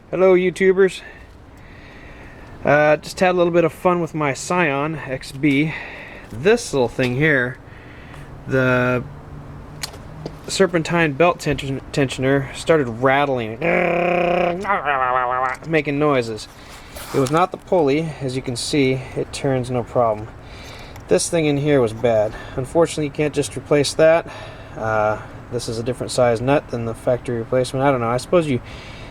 Hello YouTubers. Just had a little bit of fun with my Scion XB. This little thing here, the Serpentine belt tensioner started rattling, making noises. It was not the pulley. As you can see, it turns no problem. This thing in here was bad. Unfortunately, you can't just replace that. This is a different size nut than the factory replacement. I don't know. I suppose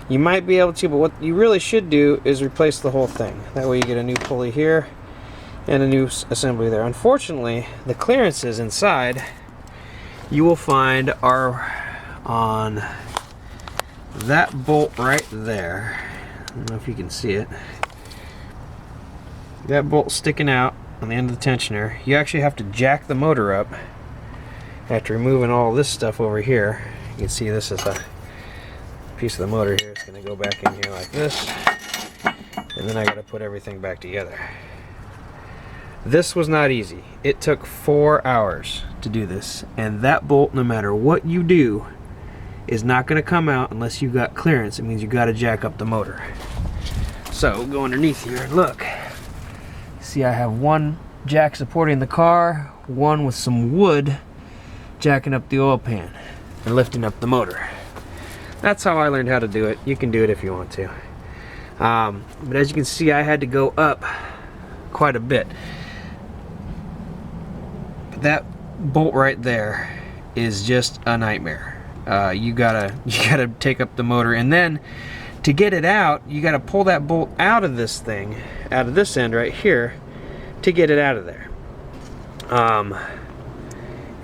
you might be able to, but what you really should do is replace the whole thing. That way you get a new pulley here and a new assembly there. Unfortunately, the clearances inside you will find are on that bolt right there. I don't know if you can see it. That bolt sticking out on the end of the tensioner. You actually have to jack the motor up after removing all this stuff over here. You can see this is a piece of the motor here. It's going to go back in here like this, and then I got to put everything back together. This was not easy. It took 4 hours to do this, and that bolt, no matter what you do, is not going to come out unless you've got clearance. It means you got to jack up the motor. So go underneath here and look. See, I have one jack supporting the car, one with some wood jacking up the oil pan and lifting up the motor. That's how I learned how to do it. You can do it if you want to. But as you can see, I had to go up quite a bit. But that bolt right there is just a nightmare. You gotta take up the motor, and then to get it out, you gotta pull that bolt out of this thing, out of this end right here, to get it out of there.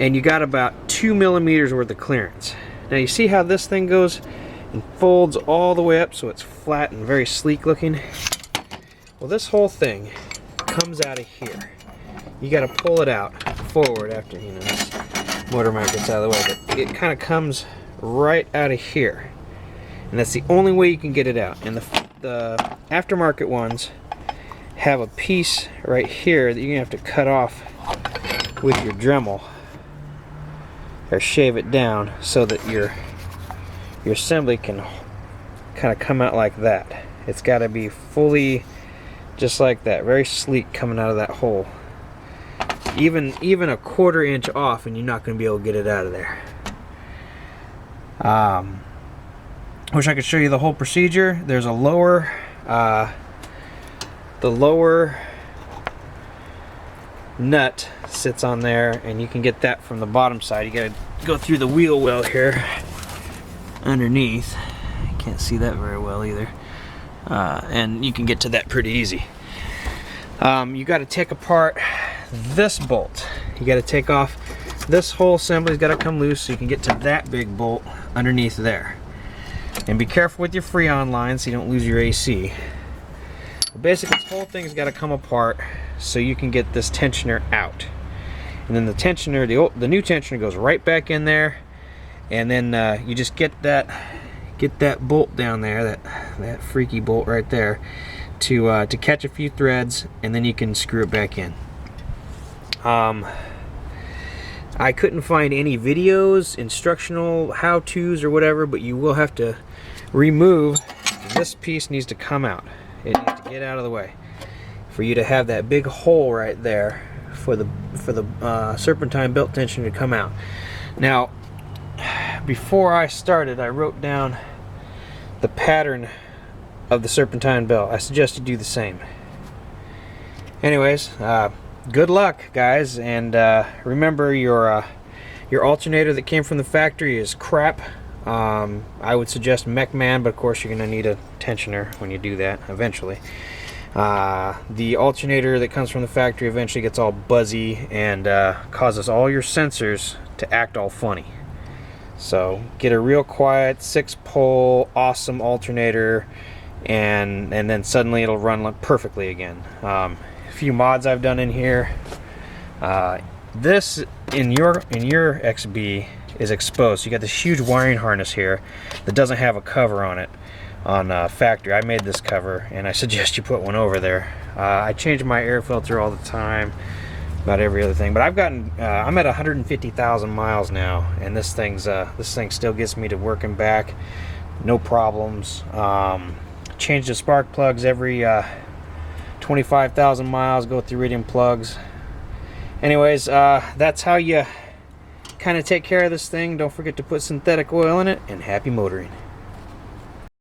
And you got about 2 millimeters worth of clearance. Now you see how this thing goes and folds all the way up so it's flat and very sleek looking? Well, this whole thing comes out of here. You got to pull it out forward after, you know, this motor mount gets out of the way, but it kind of comes right out of here. And that's the only way you can get it out. And the aftermarket ones have a piece right here that you're going to have to cut off with your Dremel, or shave it down so that your assembly can kind of come out like that. It's got to be fully just like that, very sleek coming out of that hole. Even a 1/4 inch off and you're not going to be able to get it out of there. Wish I could show you the whole procedure. There's a lower, the lower nut sits on there, and you can get that from the bottom side. You gotta go through the wheel well here underneath. You can't see that very well either, and you can get to that pretty easy. You got to take apart this bolt. You got to take off this whole assembly's got to come loose so you can get to that big bolt underneath there. And be careful with your Freon line so you don't lose your AC. Basically, this whole thing's got to come apart so you can get this tensioner out. And then the tensioner, the new tensioner goes right back in there, and then you just get that bolt down there, that freaky bolt right there, to catch a few threads, and then you can screw it back in. I couldn't find any videos, instructional how-tos or whatever, but you will have to remove this piece. Needs to come out. It needs to get out of the way for you to have that big hole right there for the Serpentine belt tensioner to come out. Now, before I started, I wrote down the pattern of the Serpentine belt. I suggest you do the same. Anyways, good luck, guys, and remember your alternator that came from the factory is crap. I would suggest MechMan, but of course you're going to need a tensioner when you do that eventually. The alternator that comes from the factory eventually gets all buzzy and causes all your sensors to act all funny. So get a real quiet 6-pole awesome alternator, and then suddenly it'll run perfectly again. A few mods I've done in here. This in your XB is exposed. So you got this huge wiring harness here that doesn't have a cover on it on factory. I made this cover, and I suggest you put one over there. I change my air filter all the time, about every other thing, but I've gotten I'm at 150,000 miles now, and this thing still gets me to work and back, no problems. change the spark plugs every 25,000 miles, go through iridium plugs. Anyways, that's how you kind of take care of this thing. Don't forget to put synthetic oil in it, and happy motoring.